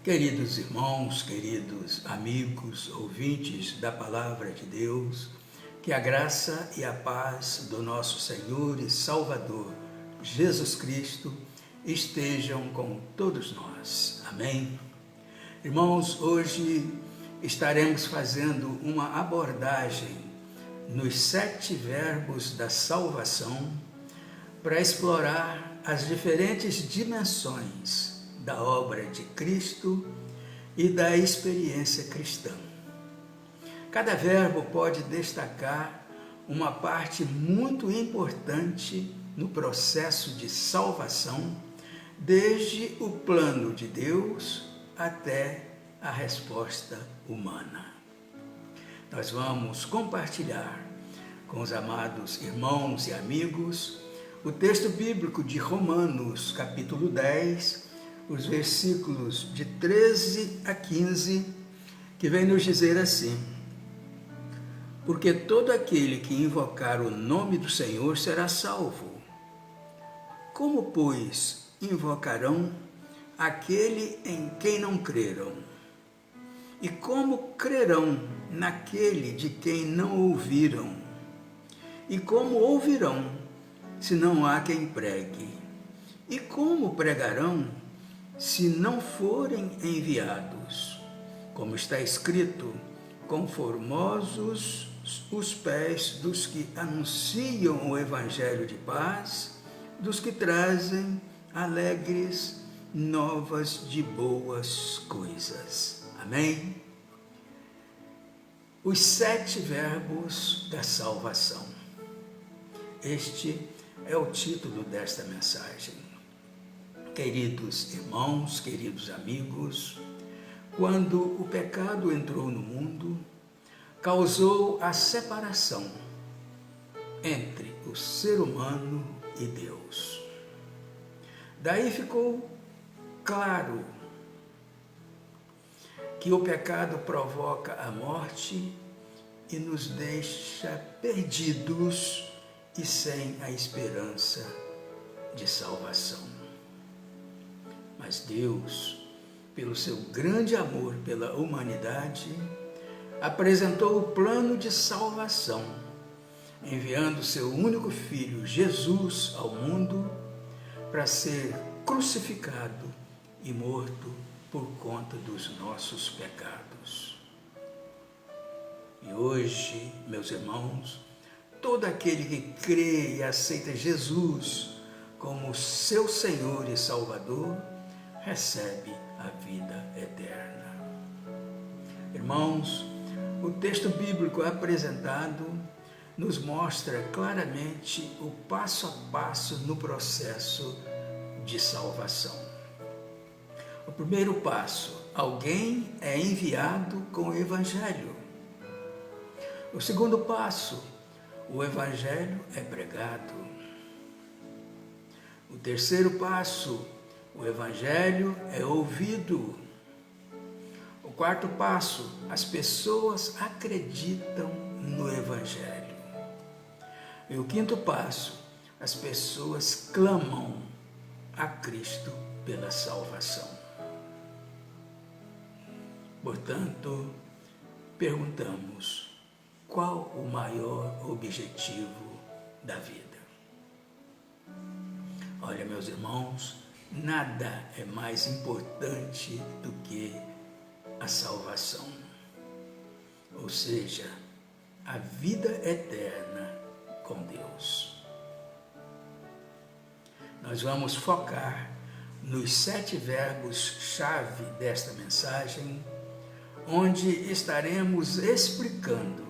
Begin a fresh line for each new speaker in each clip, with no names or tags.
Queridos irmãos, queridos amigos, ouvintes da Palavra de Deus, que a graça e a paz do nosso Senhor e Salvador, Jesus Cristo, estejam com todos nós. Amém? Irmãos, hoje estaremos fazendo uma abordagem nos 7 verbos da salvação para explorar as diferentes dimensões da obra de Cristo e da experiência cristã. Cada verbo pode destacar uma parte muito importante no processo de salvação, desde o plano de Deus até a resposta humana. Nós vamos compartilhar com os amados irmãos e amigos o texto bíblico de Romanos, capítulo 10, os versículos de 13 a 15, que vem nos dizer assim: porque todo aquele que invocar o nome do Senhor será salvo. Como, pois, invocarão aquele em quem não creram? E como crerão naquele de quem não ouviram? E como ouvirão, se não há quem pregue? E como pregarão, se não forem enviados? Como está escrito: conformosos os pés dos que anunciam o evangelho de paz, dos que trazem alegres novas de boas coisas. Amém? Os 7 verbos da salvação. Este é o título desta mensagem. Queridos irmãos, queridos amigos, quando o pecado entrou no mundo, causou a separação entre o ser humano e Deus. Daí ficou claro que o pecado provoca a morte e nos deixa perdidos e sem a esperança de salvação. Mas Deus, pelo seu grande amor pela humanidade, apresentou o plano de salvação, enviando seu único Filho, Jesus, ao mundo para ser crucificado e morto por conta dos nossos pecados. E hoje, meus irmãos, todo aquele que crê e aceita Jesus como seu Senhor e Salvador, recebe a vida eterna. Irmãos, o texto bíblico apresentado nos mostra claramente o passo a passo no processo de salvação. O primeiro passo: alguém é enviado com o Evangelho. O segundo passo: o Evangelho é pregado. O terceiro passo: o Evangelho é ouvido. O quarto passo: as pessoas acreditam no Evangelho. E o quinto passo: as pessoas clamam a Cristo pela salvação. Portanto, perguntamos: qual o maior objetivo da vida? Olha, meus irmãos, nada é mais importante do que a salvação, ou seja, a vida eterna com Deus. Nós vamos focar nos 7 verbos-chave desta mensagem, onde estaremos explicando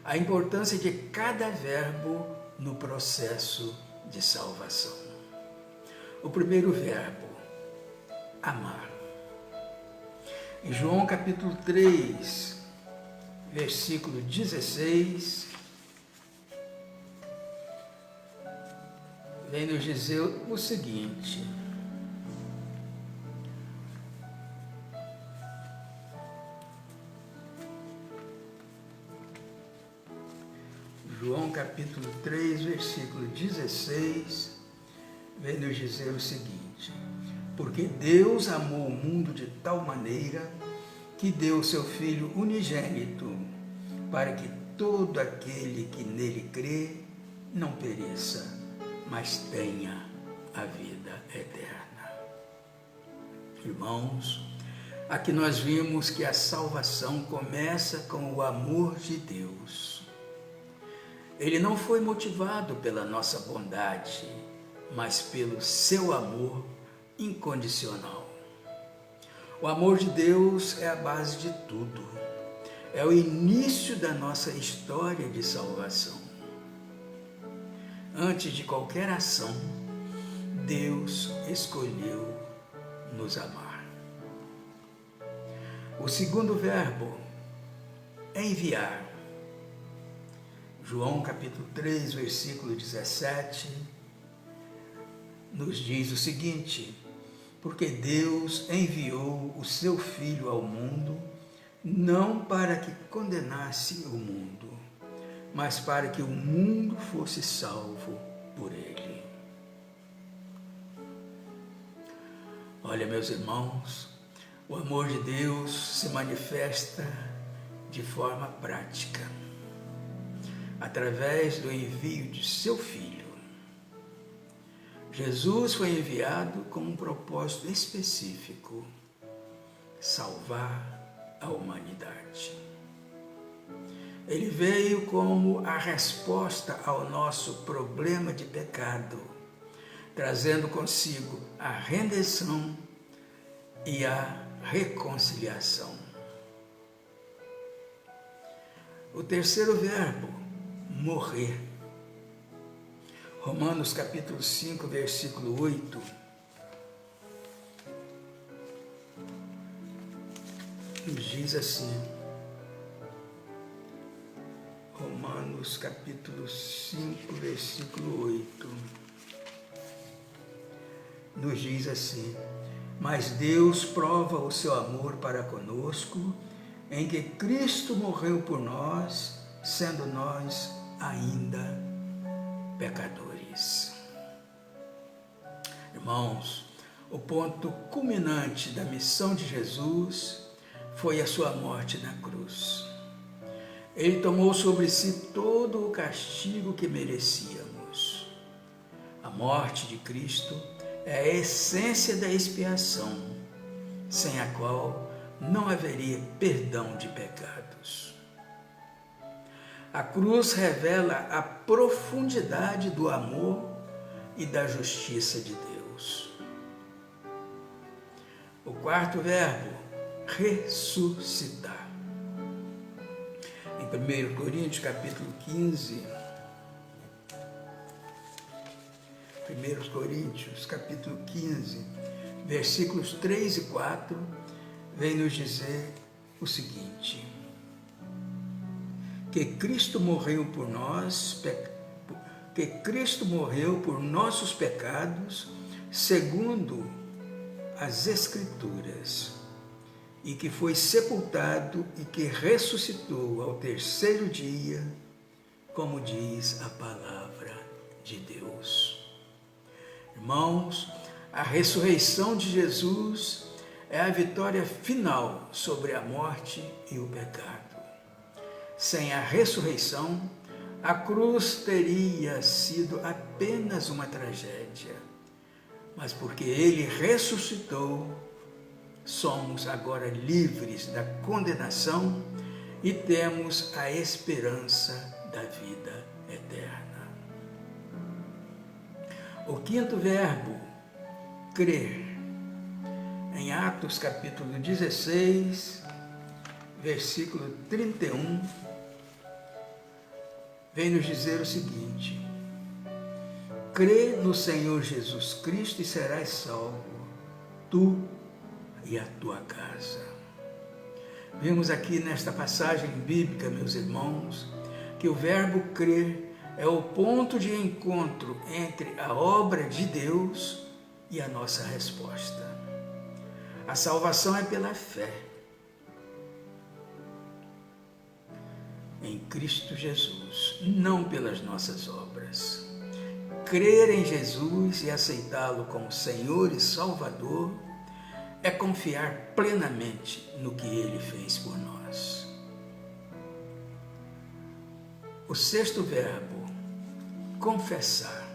a importância de cada verbo no processo de salvação. O primeiro verbo: amar. Em João capítulo 3, versículo 16, vem nos dizer o seguinte: João capítulo 3, versículo 16, vem nos dizer o seguinte: Porque Deus amou o mundo de tal maneira que deu o seu Filho unigênito, para que todo aquele que nele crê não pereça, mas tenha a vida eterna. Irmãos, aqui nós vimos que a salvação começa com o amor de Deus. Ele não foi motivado pela nossa bondade, mas pelo seu amor incondicional. O amor de Deus é a base de tudo. É o início da nossa história de salvação. Antes de qualquer ação, Deus escolheu nos amar. O segundo verbo é enviar. João capítulo 3, versículo 17, nos diz o seguinte: porque Deus enviou o seu Filho ao mundo, não para que condenasse o mundo, mas para que o mundo fosse salvo por ele. Olha, meus irmãos, o amor de Deus se manifesta de forma prática, através do envio de seu Filho. Jesus foi enviado com um propósito específico: salvar a humanidade. Ele veio como a resposta ao nosso problema de pecado, trazendo consigo a redenção e a reconciliação. O terceiro verbo, morrer. Romanos capítulo 5, versículo 8. Nos diz assim. Romanos capítulo 5, versículo 8. Nos diz assim: mas Deus prova o seu amor para conosco, em que Cristo morreu por nós, sendo nós ainda pecadores. Irmãos, o ponto culminante da missão de Jesus foi a sua morte na cruz. Ele tomou sobre si todo o castigo que merecíamos. A morte de Cristo é a essência da expiação, sem a qual não haveria perdão de pecados. A cruz revela a profundidade do amor e da justiça de Deus. O quarto verbo, ressuscitar. Em 1 Coríntios capítulo 15, 1 Coríntios capítulo 15, versículos 3 e 4, vem nos dizer o seguinte: que Cristo morreu por nós, que Cristo morreu por nossos pecados, segundo as Escrituras, e que foi sepultado e que ressuscitou ao terceiro dia, como diz a palavra de Deus. Irmãos, a ressurreição de Jesus é a vitória final sobre a morte e o pecado. Sem a ressurreição, a cruz teria sido apenas uma tragédia, mas porque ele ressuscitou, somos agora livres da condenação e temos a esperança da vida eterna. O quinto verbo, crer. Em Atos capítulo 16, versículo 31, vem nos dizer o seguinte: crê no Senhor Jesus Cristo e serás salvo, tu e a tua casa. Vimos aqui nesta passagem bíblica, meus irmãos, que o verbo crer é o ponto de encontro entre a obra de Deus e a nossa resposta. A salvação é pela fé em Cristo Jesus, não pelas nossas obras. crer em Jesus e aceitá-lo como Senhor e Salvador é confiar plenamente no que Ele fez por nós. O sexto verbo, confessar.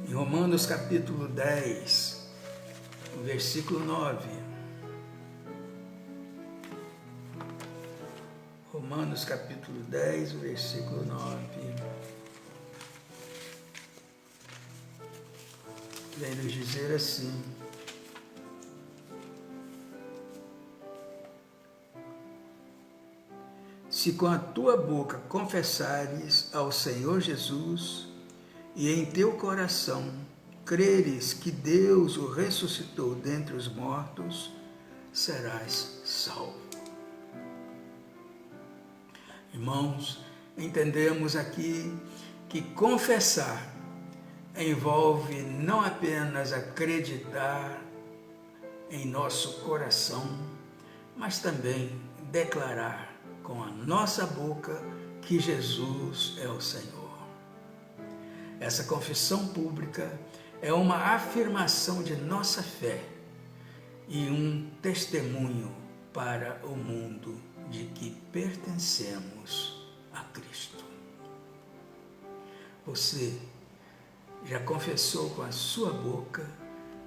Em Romanos capítulo 10, versículo 9. Romanos capítulo 10, versículo 9. Vem nos dizer assim: se com a tua boca confessares ao Senhor Jesus e em teu coração creres que Deus o ressuscitou dentre os mortos, serás salvo. Irmãos, entendemos aqui que confessar envolve não apenas acreditar em nosso coração, mas também declarar com a nossa boca que Jesus é o Senhor. Essa confissão pública é uma afirmação de nossa fé e um testemunho para o mundo de que pertencemos a Cristo. Você já confessou com a sua boca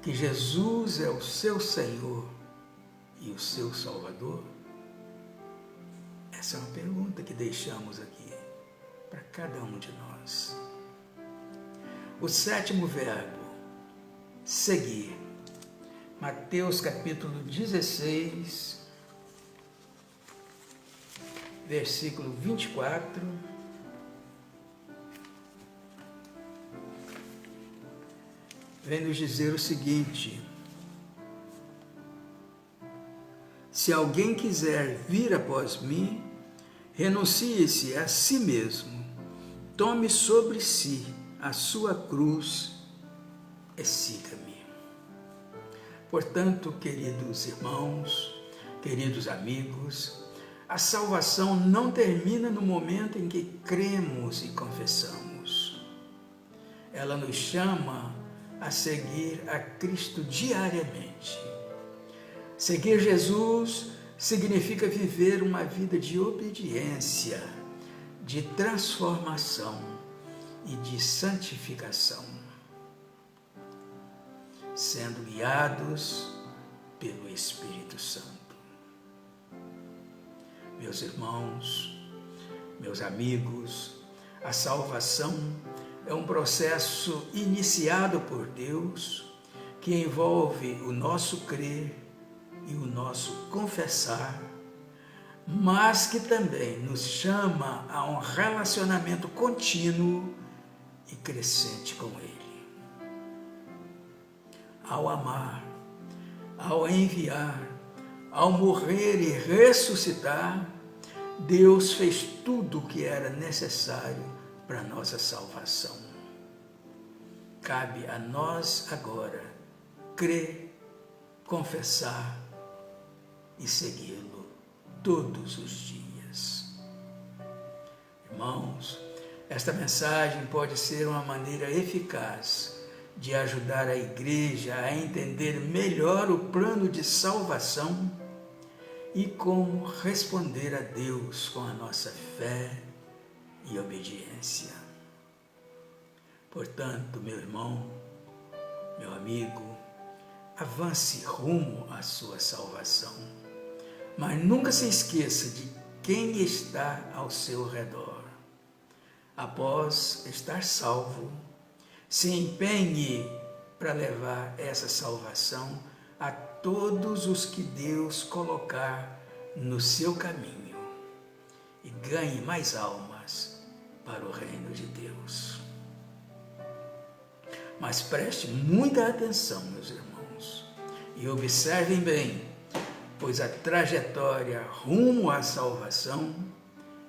que Jesus é o seu Senhor e o seu Salvador? Essa é uma pergunta que deixamos aqui para cada um de nós. O sétimo verbo, seguir. Mateus capítulo 16, versículo 24. Vem nos dizer o seguinte: se alguém quiser vir após mim, renuncie-se a si mesmo, tome sobre si a sua cruz e siga-me. Portanto, queridos irmãos, queridos amigos, a salvação não termina no momento em que cremos e confessamos. Ela nos chama a seguir a Cristo diariamente. Seguir Jesus significa viver uma vida de obediência, de transformação e de santificação, sendo guiados pelo Espírito Santo. Meus irmãos, meus amigos, a salvação é um processo iniciado por Deus que envolve o nosso crer e o nosso confessar, mas que também nos chama a um relacionamento contínuo e crescente com Ele. Ao amar, ao enviar, ao morrer e ressuscitar, Deus fez tudo o que era necessário para a nossa salvação. Cabe a nós agora crer, confessar e segui-lo todos os dias. Irmãos, esta mensagem pode ser uma maneira eficaz de ajudar a igreja a entender melhor o plano de salvação e como responder a Deus com a nossa fé e obediência. Portanto, meu irmão, meu amigo, avance rumo à sua salvação, mas nunca se esqueça de quem está ao seu redor. Após estar salvo, se empenhe para levar essa salvação a todos os que Deus colocar no seu caminho e ganhe mais almas para o reino de Deus. Mas preste muita atenção, meus irmãos, e observem bem, pois a trajetória rumo à salvação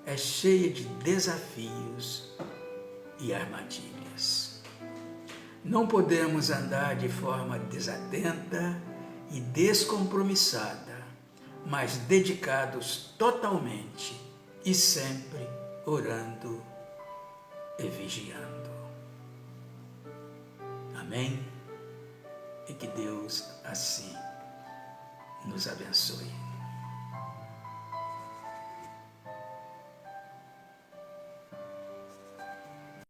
é cheia de desafios e armadilhas. Não podemos andar de forma desatenta e descompromissada, mas dedicados totalmente e sempre orando e vigiando. Amém? E que Deus assim nos abençoe.